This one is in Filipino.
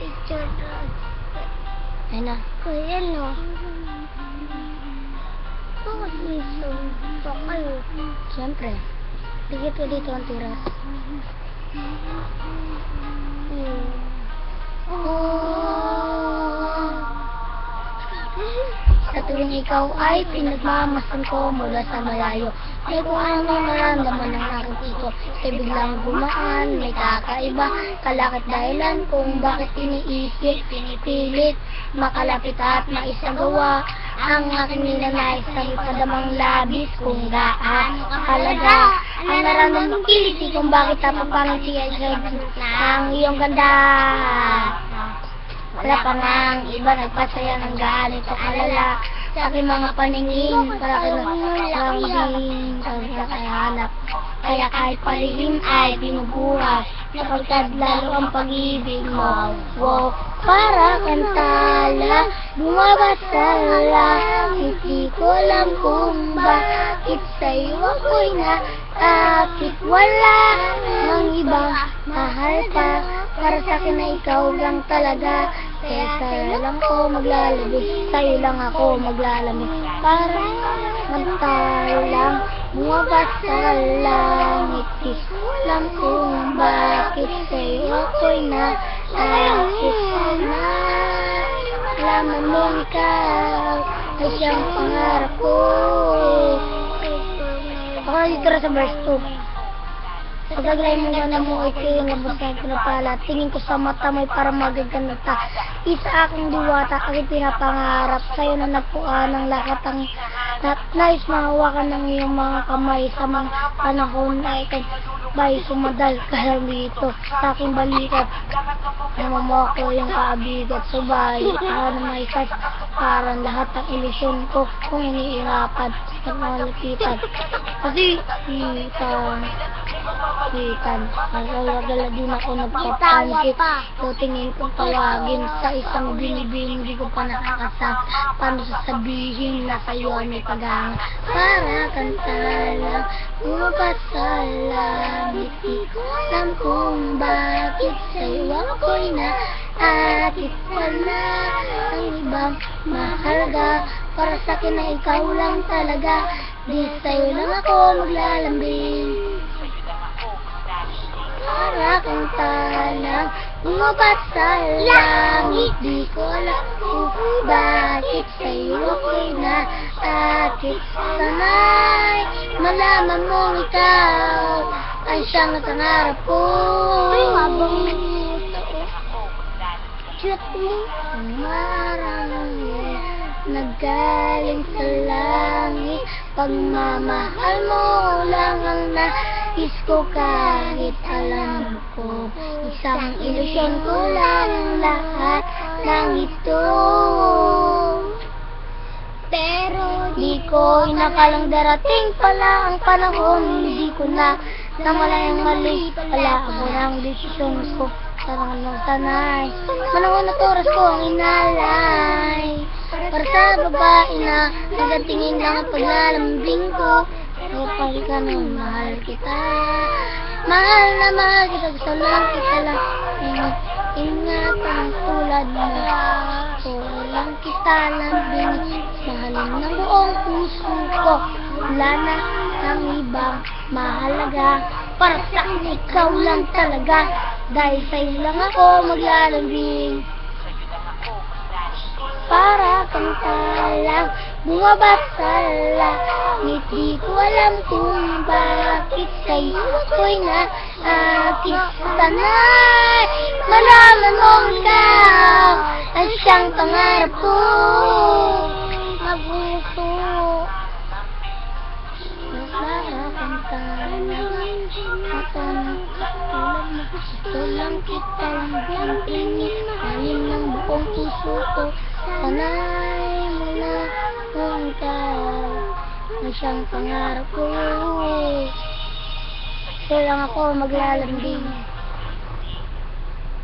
picture doon. Ayun na. Kaya no. Bakit may so kayo? Siyempre. Dikit ko dito ang tiras. Sa tuwing ikaw ay pinagmamasdan ko mula sa malayo. May kung ano naramdaman ng aking puso. Kaya biglang gumaan, may kakaiba. Kalakit dahilan kung bakit iniisip, pinipilit, makalapit at maisagawa. Ang aking ninanais sa ipadamang labis kung gaano kahalaga. Ang naramdaman kiliti kung bakit napapangiti ay ang iyong ganda. Wala pa nga ang iba nagpasaya ng ganito kalala. Sa aking mga paningin, para kinakambing kakahanap. Kaya kahit palihim ay binubuhat, sapagkat lalo ang pag-ibig mo. Wow, para kang tala, bumaba sa langit. Di ko alam kung bakit sa'yo ako'y naakit. Wala ng iba, mahal ka. Para sa akin na ikaw lang talaga. Kaya sa'yo lang ako maglalabis, sa'yo lang ako maglalamig. Para magtalang, bumaba sa langit. Di ko alam kung bakit sa'yo ako'y naakit. Alaman mo ikaw ay siyang pangarap ko. Ako dito sa verse 2. Pagaglay mo gana mo ay kayo labas ng pinapala. Tingin ko sa mata mo'y para magaganata. Isa aking diwata, aking pinapangarap. Sa'yo na napuan ng lahat ang nais mahawakan ng iyong mga kamay. Sa mga panahon na ikay bay sumadal ka dito sa aking balikat. Namamo ko yung kaabigat. Subay, may sas parang lahat ng ilusyon ko kung iniirapan sa malapitan. Kasi nagagala din ako nagpapanikit. So tingin kong tawagin sa isang binibing, hindi ko pa nakakasap. Paano sasabihin na sa'yo may paghanga? Para kantala, bumaba sa langit. Di ko alam kung bakit sa'yo ako'y naakit. Wala ang ibang mahalaga. Para sa'kin na ikaw lang talaga. Di sa'yo lang ako maglalambing. Para kang talang, bumaba sa langit. Di ko alam kung bakit sa'yo ako'y naakit. Sana'y malaman mong ikaw ay siyang natangarap ko. Habang cute mo ang marami naggaling sa langit. Pagmamahal mo lang ang nais ko kahit alam ko. Isang ilusyon ko lang lahat ng ito. Pero di ko inakalang darating pala ang panahon. Hindi ko na namalayang mali pala ako ng desisyon ko. Sarang ng sanay, manahon at oras ko ang inalay. Para sa babae na nagatingin lang ang paglalambing ko. Kapag ka nang mahal kita, mahal na mahal kita, gusto lang kita lang. Ingat ang tulad mo. Lang kita lambing, mahalin ng buong puso ko. Wala na ang ibang mahalaga. Para sa akin ikaw lang talaga. Dahil sa'yo lang ako maglalambing. Para kang talang, bumaba sa langit. Di ko alam kung bakit sa'yo ako'y naakit. Sana'y malaman mong ikaw ay siyang pangarap ko. Mabuso. Para kang talang, katulad mo. Gusto lang kita lang tingin, mahalin ng buong puso ko. Sana'y mula kung ikaw ay siyang pangarap ko. Sa'yo lang ako maglalambing.